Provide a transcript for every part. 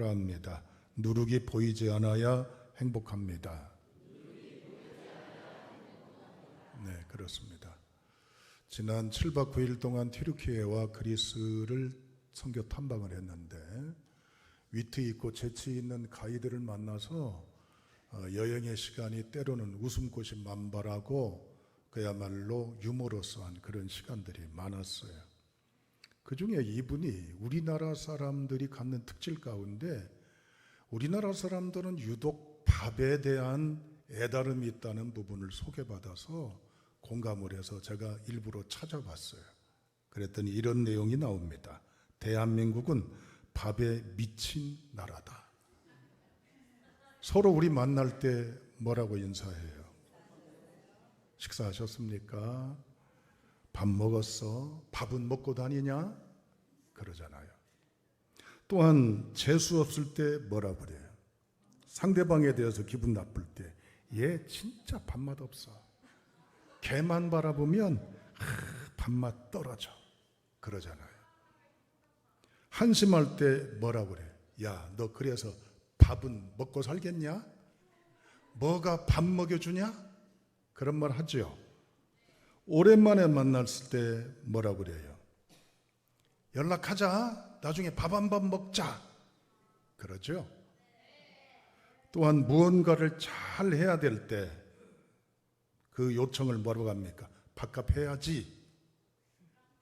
하라 합니다. 누룩이 보이지 않아야 행복합니다. 네, 그렇습니다. 지난 7박 9일 동안 튀르키예와 그리스를 선교 탐방을 했는데 위트 있고 재치 있는 가이드를 만나서 여행의 시간이 때로는 웃음꽃이 만발하고 그야말로 유머러스한 그런 시간들이 많았어요. 그 중에 이분이 우리나라 사람들이 갖는 특질 가운데 우리나라 사람들은 유독 밥에 대한 애다름이 있다는 부분을 소개받아서 공감을 해서 제가 일부러 찾아봤어요. 그랬더니 이런 내용이 나옵니다. 대한민국은 밥에 미친 나라다. 서로 우리 만날 때 뭐라고 인사해요? 식사하셨습니까? 밥 먹었어? 밥은 먹고 다니냐? 그러잖아요. 또한 재수 없을 때 뭐라 그래요? 상대방에 대해서 기분 나쁠 때 얘 진짜 밥맛 없어. 걔만 바라보면 밥맛 떨어져. 그러잖아요. 한심할 때 뭐라 그래? 야, 너 그래서 밥은 먹고 살겠냐? 뭐가 밥 먹여주냐? 그런 말 하죠. 오랜만에 만났을 때 뭐라 그래요? 연락하자. 나중에 밥 한 번 먹자. 그러죠. 또한 무언가를 잘 해야 될 때 그 요청을 뭐라고 합니까? 밥값 해야지.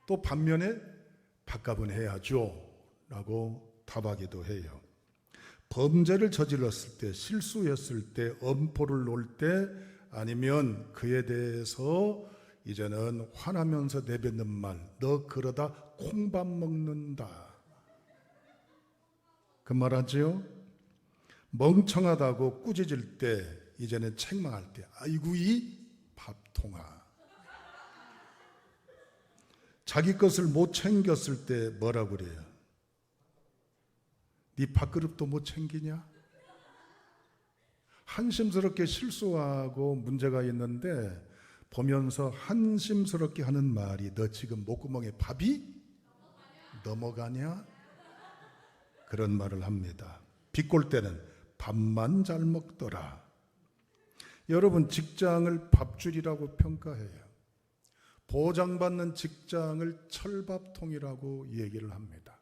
또 반면에 밥값은 해야죠 라고 답하기도 해요. 범죄를 저질렀을 때, 실수했을 때, 엄포를 놓을 때, 아니면 그에 대해서 이제는 화나면서 내뱉는 말, 너 그러다 콩밥 먹는다. 그 말 하죠? 멍청하다고 꾸짖을 때, 이제는 책망할 때, 아이고 이 밥통아. 자기 것을 못 챙겼을 때 뭐라 그래요? 네 밥그릇도 못 챙기냐? 한심스럽게 실수하고 문제가 있는데 보면서 한심스럽게 하는 말이 너 지금 목구멍에 밥이 넘어가냐? 그런 말을 합니다. 비꼴 때는 밥만 잘 먹더라. 여러분, 직장을 밥줄이라고 평가해요. 보장받는 직장을 철밥통이라고 얘기를 합니다.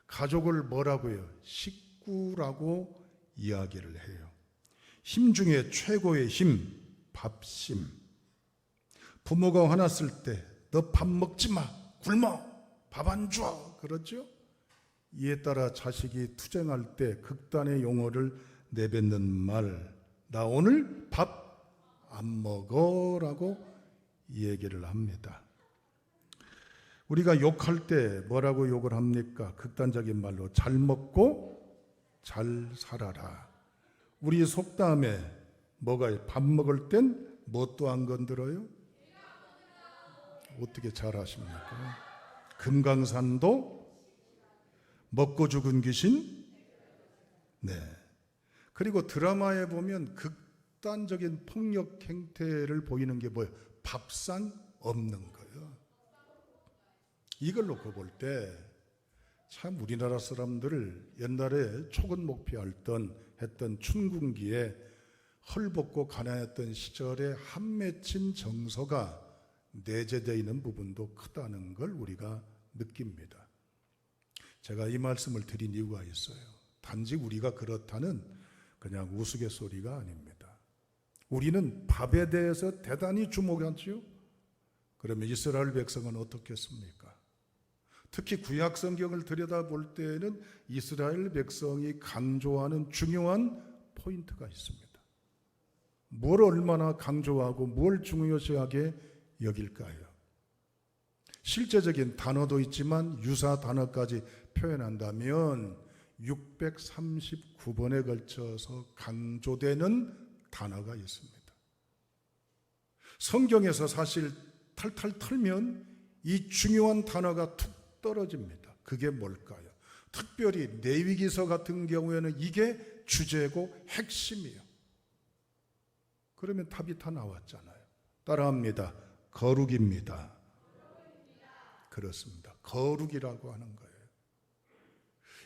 가족을 뭐라고요? 식구라고 이야기를 해요. 힘 중에 최고의 힘, 밥심. 부모가 화났을 때 너 밥 먹지 마, 굶어, 밥 안 줘, 그러죠? 이에 따라 자식이 투쟁할 때 극단의 용어를 내뱉는 말, 나 오늘 밥 안 먹어 라고 얘기를 합니다. 우리가 욕할 때 뭐라고 욕을 합니까? 극단적인 말로 잘 먹고 잘 살아라. 우리 속담에 뭐가 밥 먹을 땐 뭣도 안 건드려요? 어떻게 잘 아십니까? 금강산도 먹고 죽은 귀신? 네. 그리고 드라마에 보면 극단적인 폭력 행태를 보이는 게 뭐예요? 밥상 없는 거예요. 이걸 놓고 볼 때 참 우리나라 사람들을 옛날에 초건 목피했던 춘궁기에 헐벗고 가난했던 시절에 한 맺힌 정서가 내재되어 있는 부분도 크다는 걸 우리가 느낍니다. 제가 이 말씀을 드린 이유가 있어요. 단지 우리가 그렇다는 그냥 우스갯소리가 아닙니다. 우리는 밥에 대해서 대단히 주목하지요. 그러면 이스라엘 백성은 어떻겠습니까? 특히 구약 성경을 들여다볼 때에는 이스라엘 백성이 강조하는 중요한 포인트가 있습니다. 뭘 얼마나 강조하고 뭘 중요시하게 여길까요? 실제적인 단어도 있지만 유사 단어까지 표현한다면 639번에 걸쳐서 강조되는 단어가 있습니다. 성경에서 사실 탈탈 털면 이 중요한 단어가 툭 떨어집니다. 그게 뭘까요? 특별히 레위기서 같은 경우에는 이게 주제고 핵심이에요. 그러면 답이 다 나왔잖아요. 따라합니다. 거룩입니다. 그렇습니다. 거룩이라고 하는 거예요.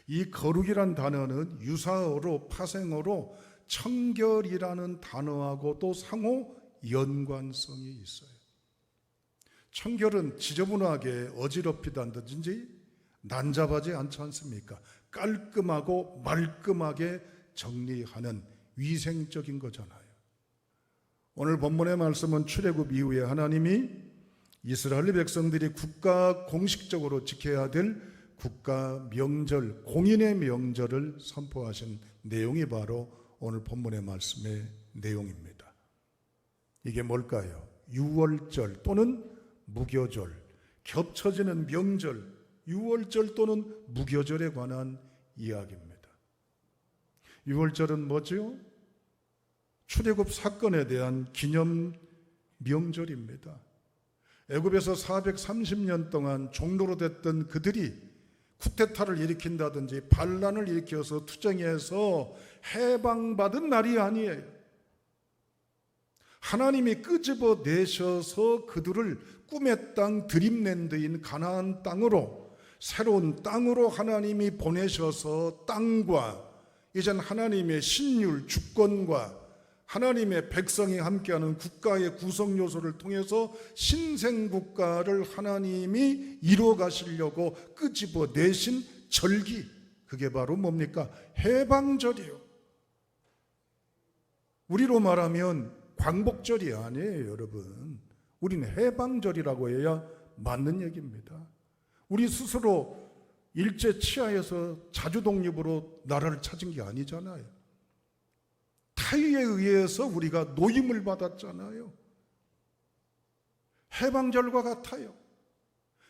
이 거룩이란 단어는 유사어로 파생어로 청결이라는 단어하고 또 상호 연관성이 있어요. 청결은 지저분하게 어지럽히다든지 난잡하지 않지 않습니까? 깔끔하고 말끔하게 정리하는 위생적인 거잖아요. 오늘 본문의 말씀은 출애굽 이후에 하나님이 이스라엘 백성들이 국가 공식적으로 지켜야 될 국가 명절, 공인의 명절을 선포하신 내용이 바로 오늘 본문의 말씀의 내용입니다. 이게 뭘까요? 유월절 또는 무교절, 겹쳐지는 명절, 유월절 또는 무교절에 관한 이야기입니다. 유월절은 뭐죠? 출애굽 사건에 대한 기념 명절입니다. 애굽에서 430년 동안 종로로 됐던 그들이 쿠데타를 일으킨다든지 반란을 일으켜서 투쟁해서 해방받은 날이 아니에요. 하나님이 끄집어 내셔서 그들을 꿈의 땅 드림랜드인 가나안 땅으로, 새로운 땅으로 하나님이 보내셔서 땅과 이젠 하나님의 신율 주권과 하나님의 백성이 함께하는 국가의 구성 요소를 통해서 신생국가를 하나님이 이루어 가시려고 끄집어 내신 절기, 그게 바로 뭡니까? 해방절이요. 우리로 말하면 광복절이 아니에요, 여러분. 우리는 해방절이라고 해야 맞는 얘기입니다. 우리 스스로 일제 치하에서 자주독립으로 나라를 찾은 게 아니잖아요. 타의에 의해서 우리가 노임을 받았잖아요. 해방절과 같아요.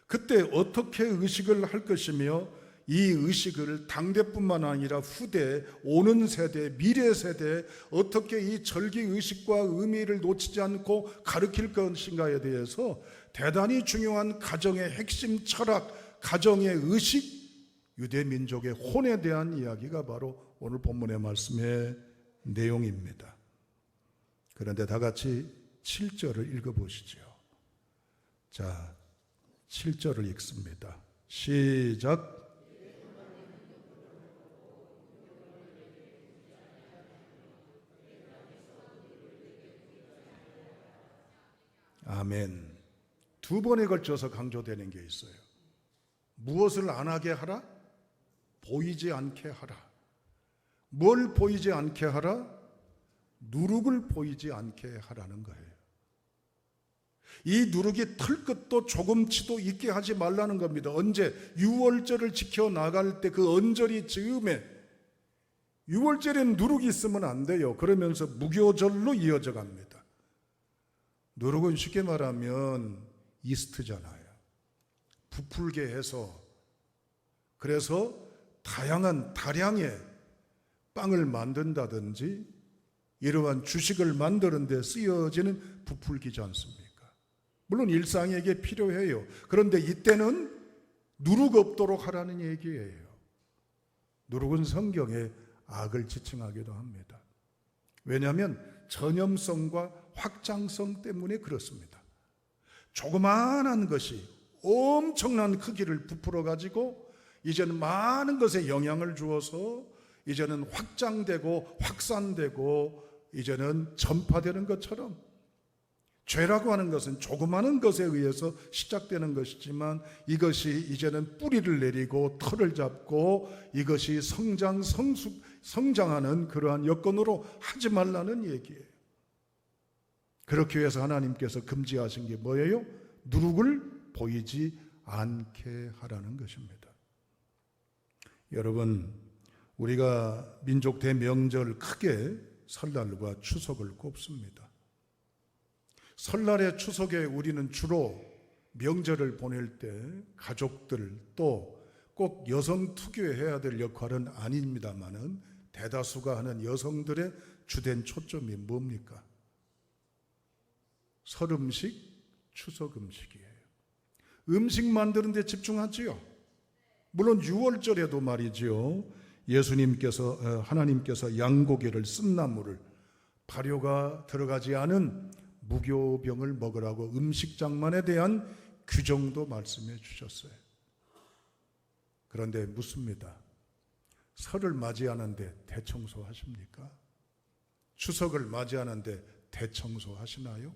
그때 어떻게 의식을 할 것이며 이 의식을 당대뿐만 아니라 후대, 오는 세대, 미래 세대에 어떻게 이 절기 의식과 의미를 놓치지 않고 가르칠 것인가에 대해서 대단히 중요한 가정의 핵심 철학, 가정의 의식, 유대민족의 혼에 대한 이야기가 바로 오늘 본문의 말씀의 내용입니다. 그런데 다 같이 7절을 읽어보시죠. 자, 7절을 읽습니다. 시작. 아멘. 두 번에 걸쳐서 강조되는 게 있어요. 무엇을 안 하게 하라? 보이지 않게 하라. 뭘 보이지 않게 하라? 누룩을 보이지 않게 하라는 거예요. 이 누룩이 털끝도 조금치도 있게 하지 말라는 겁니다. 언제? 유월절을 지켜나갈 때 그 언저리 즈음에 유월절엔 누룩이 있으면 안 돼요. 그러면서 무교절로 이어져 갑니다. 누룩은 쉽게 말하면 이스트잖아요. 부풀게 해서, 그래서 다양한 다량의 빵을 만든다든지 이러한 주식을 만드는 데 쓰여지는 부풀기지 않습니까? 물론 일상에게 필요해요. 그런데 이때는 누룩 없도록 하라는 얘기예요. 누룩은 성경에 악을 지칭하기도 합니다. 왜냐하면 전염성과 확장성 때문에 그렇습니다. 조그마한 것이 엄청난 크기를 부풀어 가지고 이제는 많은 것에 영향을 주어서 이제는 확장되고 확산되고 이제는 전파되는 것처럼, 죄라고 하는 것은 조그마한 것에 의해서 시작되는 것이지만 이것이 이제는 뿌리를 내리고 털을 잡고 이것이 성장하는 그러한 여건으로 하지 말라는 얘기예요. 그렇게 해서 하나님께서 금지하신 게 뭐예요? 누룩을 보이지 않게 하라는 것입니다. 여러분, 우리가 민족 대명절 크게 설날과 추석을 꼽습니다. 설날에 추석에 우리는 주로 명절을 보낼 때 가족들 또 꼭 여성 특유의 해야 될 역할은 아닙니다만은 대다수가 하는 여성들의 주된 초점이 뭡니까? 설 음식, 추석 음식이에요. 음식 만드는 데 집중하지요. 물론 6월절에도 말이지요. 예수님께서, 하나님께서 양고기를 쓴 나물을 발효가 들어가지 않은 무교병을 먹으라고 음식 장만에 대한 규정도 말씀해 주셨어요. 그런데 묻습니다. 설을 맞이하는데 대청소 하십니까? 추석을 맞이하는데 대청소 하시나요?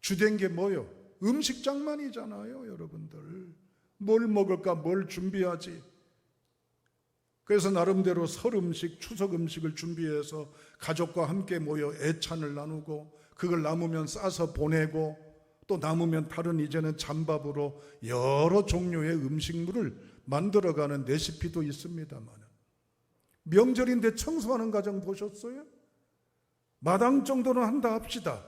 주된 게 뭐요? 음식장만이잖아요, 여러분들. 뭘 먹을까, 뭘 준비하지? 그래서 나름대로 설 음식, 추석 음식을 준비해서 가족과 함께 모여 애찬을 나누고, 그걸 남으면 싸서 보내고, 또 남으면 다른 이제는 잠밥으로 여러 종류의 음식물을 만들어가는 레시피도 있습니다만, 명절인데 청소하는 가정 보셨어요? 마당 정도는 한다 합시다.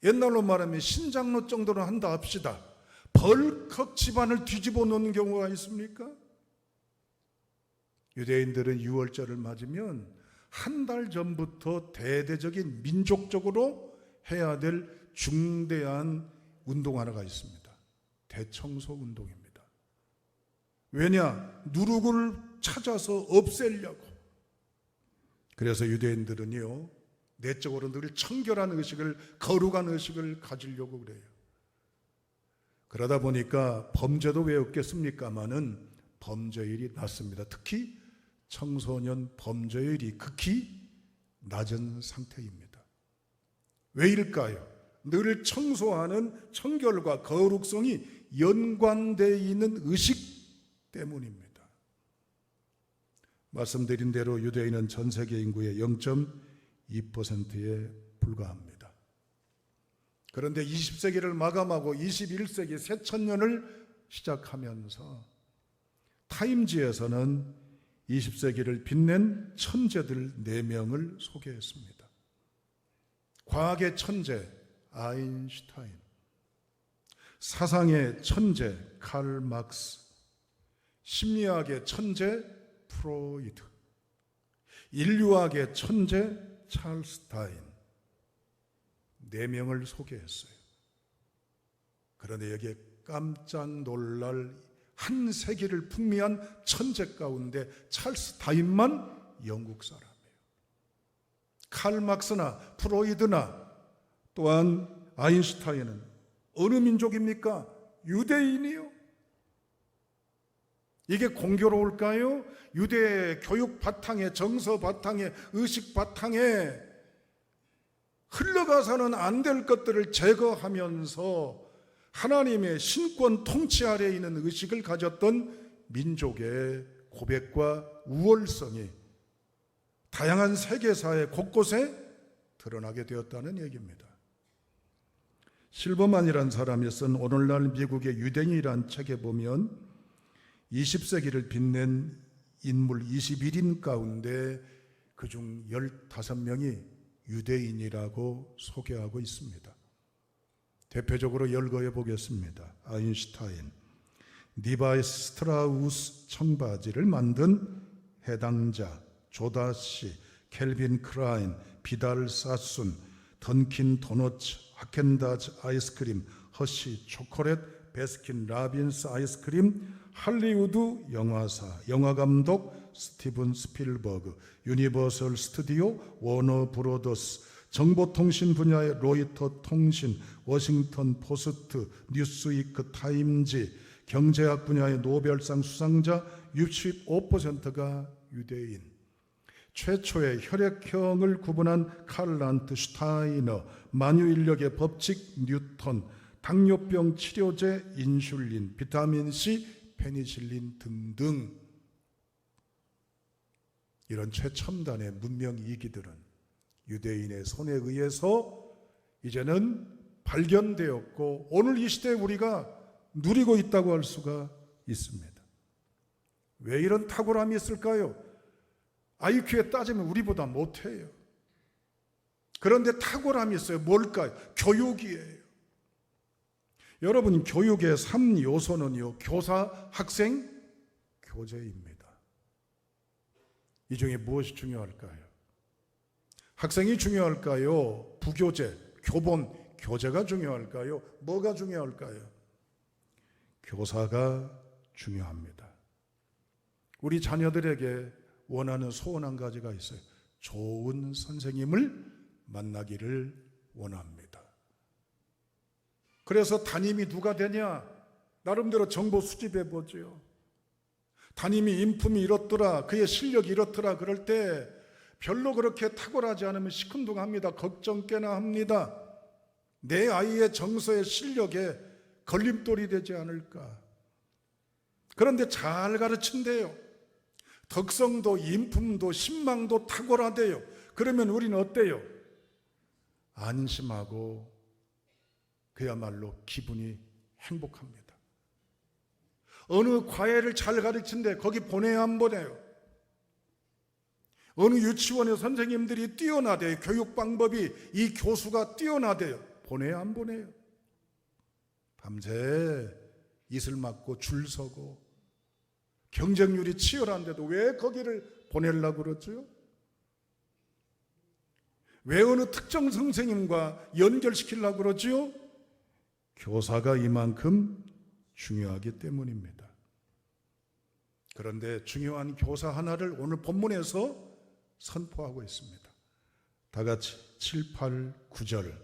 옛날로 말하면 신장로 정도는 한다 합시다. 벌컥 집안을 뒤집어 놓는 경우가 있습니까? 유대인들은 유월절을 맞으면 한 달 전부터 대대적인 민족적으로 해야 될 중대한 운동 하나가 있습니다. 대청소 운동입니다. 왜냐? 누룩을 찾아서 없애려고. 그래서 유대인들은요, 내적으로 늘 청결한 의식을, 거룩한 의식을 가지려고 그래요. 그러다 보니까 범죄도 왜 없겠습니까마는 범죄율이 낮습니다. 특히 청소년 범죄율이 극히 낮은 상태입니다. 왜 이럴까요? 늘 청소하는 청결과 거룩성이 연관되어 있는 의식 때문입니다. 말씀드린 대로 유대인은 전 세계 인구의 0.2%에 불과합니다. 그런데 20세기를 마감하고 21세기 새천년을 시작하면서 타임지에서는 20세기를 빛낸 천재들 4명을 소개했습니다. 과학의 천재 아인슈타인, 사상의 천재 칼 막스, 심리학의 천재 프로이드, 인류학의 천재 찰스 다윈, 4명을 소개했어요. 그런데 여기에 깜짝 놀랄 한 세기를 풍미한 천재 가운데 찰스 다윈만 영국 사람이에요. 칼 막스나 프로이드나 또한 아인슈타인은 어느 민족입니까? 유대인이요. 이게 공교로울까요? 유대 교육 바탕에, 정서 바탕에, 의식 바탕에 흘러가서는 안 될 것들을 제거하면서 하나님의 신권 통치 아래에 있는 의식을 가졌던 민족의 고백과 우월성이 다양한 세계사회 곳곳에 드러나게 되었다는 얘기입니다. 실버만이라는 사람이 쓴 오늘날 미국의 유대인이라는 책에 보면 20세기를 빛낸 인물 21인 가운데 그중 15명이 유대인이라고 소개하고 있습니다. 대표적으로 열거해 보겠습니다. 아인슈타인, 리바이스 스트라우스 청바지를 만든 해당자, 조다시, 켈빈 클라인, 비달 사순, 던킨 도너츠, 하켄다즈 아이스크림, 허쉬 초콜릿, 베스킨 라빈스 아이스크림, 할리우드 영화사, 영화감독 스티븐 스필버그, 유니버설 스튜디오, 워너 브로더스, 정보통신 분야의 로이터 통신, 워싱턴 포스트, 뉴스위크 타임지, 경제학 분야의 노벨상 수상자 65%가 유대인, 최초의 혈액형을 구분한 칼란트 슈타이너, 만유인력의 법칙 뉴턴, 당뇨병 치료제 인슐린, 비타민C, 페니실린 등등 이런 최첨단의 문명 이기들은 유대인의 손에 의해서 이제는 발견되었고 오늘 이 시대에 우리가 누리고 있다고 할 수가 있습니다. 왜 이런 탁월함이 있을까요? IQ에 따지면 우리보다 못해요. 그런데 탁월함이 있어요. 뭘까요? 교육이에요. 여러분, 교육의 3요소는요, 교사, 학생, 교재입니다. 이 중에 무엇이 중요할까요? 학생이 중요할까요? 부교재, 교본, 교재가 중요할까요? 뭐가 중요할까요? 교사가 중요합니다. 우리 자녀들에게 원하는 소원 한 가지가 있어요. 좋은 선생님을 만나기를 원합니다. 그래서 담임이 누가 되냐? 나름대로 정보 수집해 보죠. 담임이 인품이 이렇더라, 그의 실력이 이렇더라 그럴 때 별로 그렇게 탁월하지 않으면 시큰둥합니다. 걱정 꽤나 합니다. 내 아이의 정서의 실력에 걸림돌이 되지 않을까. 그런데 잘 가르친대요. 덕성도 인품도 신망도 탁월하대요. 그러면 우리는 어때요? 안심하고 그야말로 기분이 행복합니다. 어느 과외를 잘 가르친데 거기 보내야 안 보내요? 어느 유치원의 선생님들이 뛰어나대요. 교육 방법이 이 교수가 뛰어나대요. 보내야 안 보내요? 밤새 이슬 맞고 줄 서고 경쟁률이 치열한데도 왜 거기를 보내려고 그러죠? 왜 어느 특정 선생님과 연결시키려고 그러죠? 교사가 이만큼 중요하기 때문입니다. 그런데 중요한 교사 하나를 오늘 본문에서 선포하고 있습니다. 다 같이 7, 8, 9절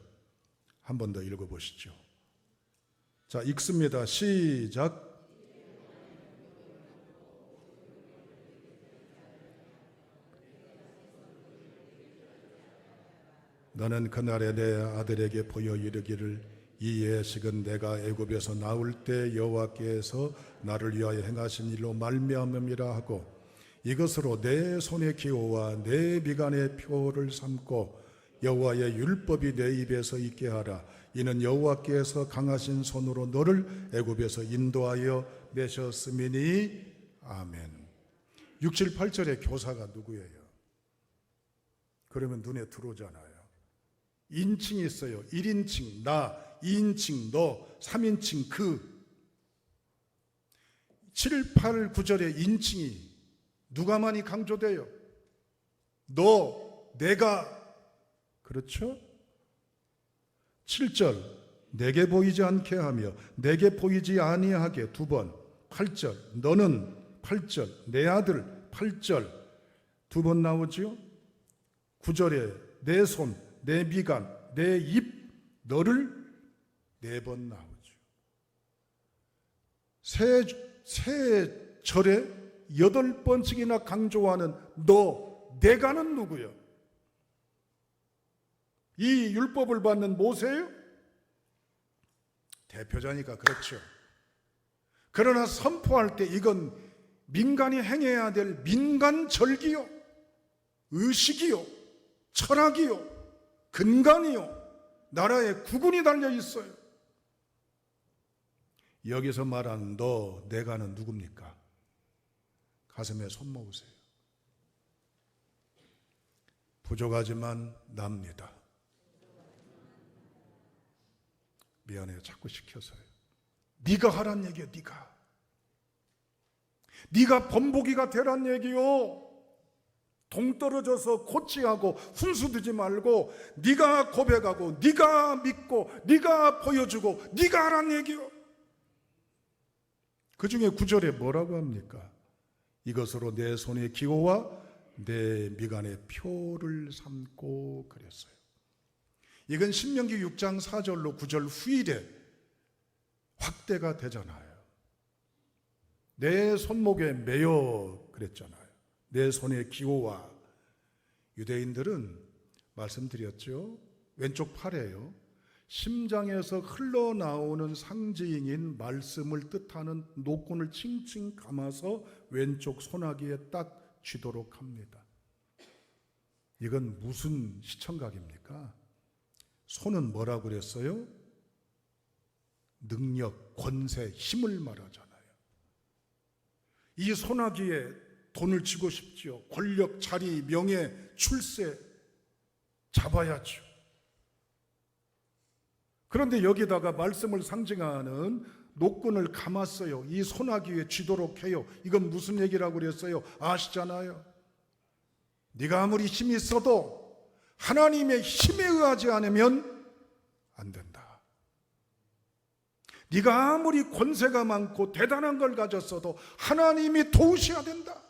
한 번 더 읽어보시죠. 자, 읽습니다. 시작. 너는 그날에 내 아들에게 보여 이르기를 이 예식은 내가 애굽에서 나올 때 여호와께서 나를 위하여 행하신 일로 말미암음이라 하고 이것으로 내 손의 기호와 내 미간의 표를 삼고 여호와의 율법이 내 입에서 있게 하라. 이는 여호와께서 강하신 손으로 너를 애굽에서 인도하여 내셨음이니. 아멘. 6, 7, 8절의 교사가 누구예요? 그러면 눈에 들어오잖아요. 인칭이 있어요. 1인칭 나, 2인칭 너, 3인칭 그. 7, 8, 9절의 인칭이 누가 많이 강조돼요? 너, 내가. 그렇죠? 7절 내게 보이지 않게 하며 내게 보이지 아니하게 2번. 8절 너는 8절 내 아들 8절 2번 나오지요. 9절에 내 손, 내 미간, 내 입, 너를 4번 나오죠. 세 절에 8번씩이나 강조하는 너, 내가는 누구요? 이 율법을 받는 모세요? 대표자니까 그렇죠. 그러나 선포할 때 이건 민간이 행해야 될 민간절기요, 의식이요, 철학이요, 근간이요, 나라의 구군이 달려 있어요. 여기서 말하는 너, 내가는 누굽니까? 가슴에 손 모으세요. 부족하지만 납니다. 미안해요. 자꾸 시켜서요. 네가 하란 얘기야. 네가 범복이가 되란 얘기요. 동떨어져서 고치하고 훈수두지 말고 네가 고백하고 네가 믿고 네가 보여주고 네가 하란 얘기요. 그 중에 9절에 뭐라고 합니까? 이것으로 내 손의 기호와 내 미간의 표를 삼고 그랬어요. 이건 신명기 6장 4절로 9절 후일에 확대가 되잖아요. 내 손목에 매여 그랬잖아요. 내 손의 기호와. 유대인들은 말씀드렸죠. 왼쪽 팔에요. 심장에서 흘러나오는 상징인 말씀을 뜻하는 노끈을 칭칭 감아서 왼쪽 손아귀에 딱 쥐도록 합니다. 이건 무슨 시청각입니까? 손은 뭐라고 그랬어요? 능력, 권세, 힘을 말하잖아요. 이 손아귀에 돈을 쥐고 싶지요. 권력, 자리, 명예, 출세 잡아야죠. 그런데 여기다가 말씀을 상징하는 노끈을 감았어요. 이 손아귀에 쥐도록 해요. 이건 무슨 얘기라고 그랬어요? 아시잖아요. 네가 아무리 힘이 있어도 하나님의 힘에 의하지 않으면 안 된다. 네가 아무리 권세가 많고 대단한 걸 가졌어도 하나님이 도우셔야 된다.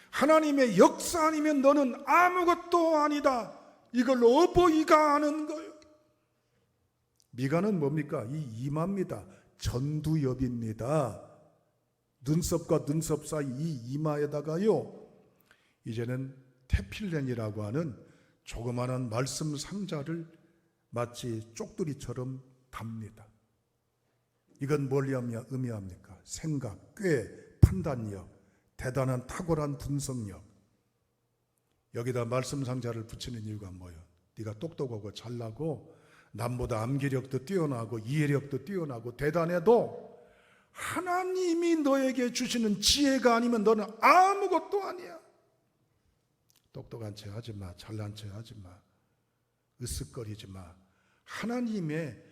하나님의 역사 아니면 너는 아무것도 아니다. 이걸 어버이가 아는 거예요. 미간은 뭡니까? 이 이마입니다. 전두엽입니다. 눈썹과 눈썹 사이 이 이마에다가요, 이제는 테필렌이라고 하는 조그마한 말씀 상자를 마치 쪽두리처럼 답니다. 이건 뭘 의미합니까? 생각, 꽤, 판단력, 대단한 탁월한 분석력. 여기다 말씀 상자를 붙이는 이유가 뭐예요? 네가 똑똑하고 잘나고 남보다 암기력도 뛰어나고 이해력도 뛰어나고 대단해도 하나님이 너에게 주시는 지혜가 아니면 너는 아무것도 아니야. 똑똑한 체 하지 마. 잘난 체 하지 마. 으쓱거리지 마. 하나님의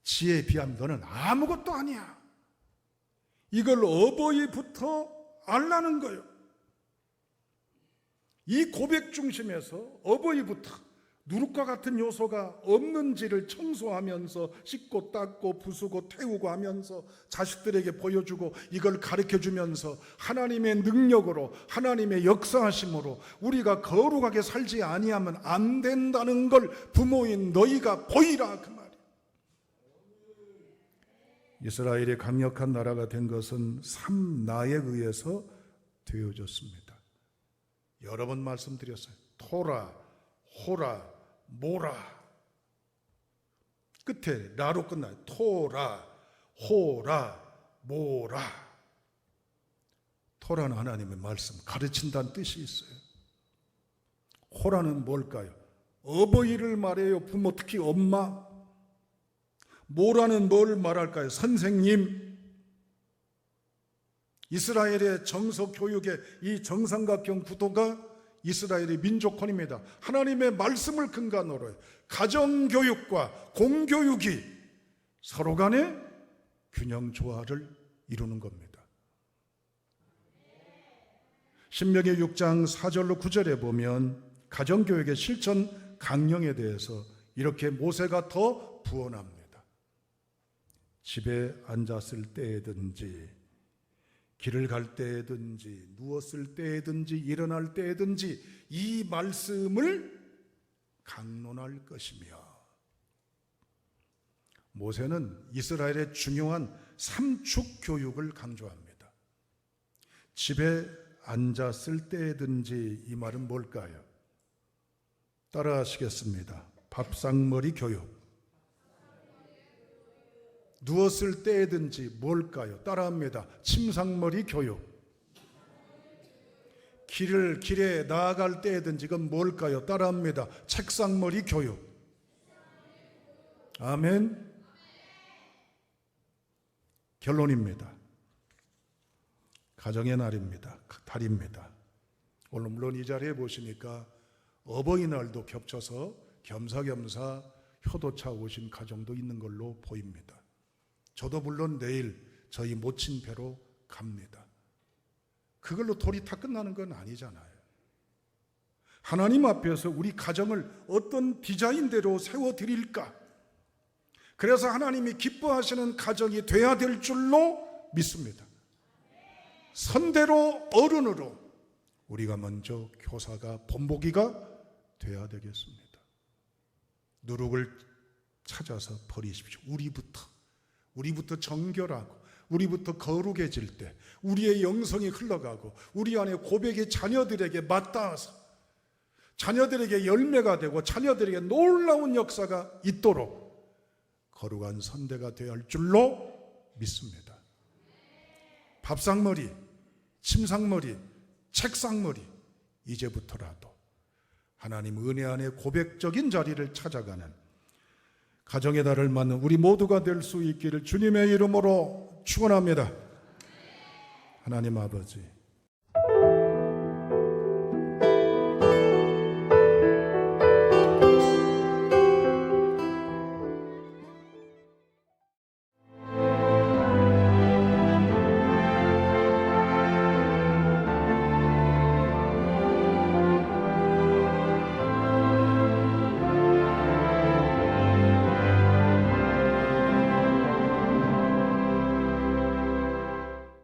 지혜에 비하면 너는 아무것도 아니야. 이걸 어버이부터 알라는 거예요. 이 고백 중심에서 어버이부터 누룩과 같은 요소가 없는지를 청소하면서 씻고 닦고 부수고 태우고 하면서 자식들에게 보여주고 이걸 가르쳐주면서 하나님의 능력으로 하나님의 역사하심으로 우리가 거룩하게 살지 아니하면 안 된다는 걸 부모인 너희가 보이라, 그 말이에요. 이스라엘이 강력한 나라가 된 것은 삼나에 의해서 되어졌습니다. 여러 번 말씀드렸어요. 토라, 호라, 모라. 끝에 라로 끝나요. 토라, 호라, 모라. 토라는 하나님의 말씀, 가르친다는 뜻이 있어요. 호라는 뭘까요? 어버이를 말해요. 부모, 특히 엄마. 모라는 뭘 말할까요? 선생님. 이스라엘의 정서 교육의 이 정삼각형 구도가 이스라엘의 민족혼입니다. 하나님의 말씀을 근간으로 가정교육과 공교육이 서로 간의 균형 조화를 이루는 겁니다. 신명기 6장 4절로 9절에 보면 가정교육의 실천 강령에 대해서 이렇게 모세가 더 부언합니다. 집에 앉았을 때든지 길을 갈 때든지 누웠을 때든지 일어날 때든지 이 말씀을 강론할 것이며, 모세는 이스라엘의 중요한 삼축 교육을 강조합니다. 집에 앉았을 때든지 이 말은 뭘까요? 따라 하시겠습니다. 밥상머리 교육. 누웠을 때든지 뭘까요? 따라합니다. 침상머리 교육. 길에 나아갈 때든지 이건 뭘까요? 따라합니다. 책상머리 교육. 아멘. 결론입니다. 가정의 날입니다. 달입니다. 오늘 물론 이 자리에 보시니까 어버이날도 겹쳐서 겸사겸사 효도차 오신 가정도 있는 걸로 보입니다. 저도 물론 내일 저희 모친 뵈러 갑니다. 그걸로 돌이 다 끝나는 건 아니잖아요. 하나님 앞에서 우리 가정을 어떤 디자인대로 세워드릴까? 그래서 하나님이 기뻐하시는 가정이 돼야 될 줄로 믿습니다. 선대로 어른으로 우리가 먼저 교사가 본보기가 돼야 되겠습니다. 누룩을 찾아서 버리십시오. 우리부터 정결하고 우리부터 거룩해질 때 우리의 영성이 흘러가고 우리 안에 고백이 자녀들에게 맞닿아서 자녀들에게 열매가 되고 자녀들에게 놀라운 역사가 있도록 거룩한 선대가 되어야 할 줄로 믿습니다. 밥상머리, 침상머리, 책상머리, 이제부터라도 하나님 은혜 안에 고백적인 자리를 찾아가는 가정의 달을 맞는 우리 모두가 될 수 있기를 주님의 이름으로 축원합니다. 하나님 아버지,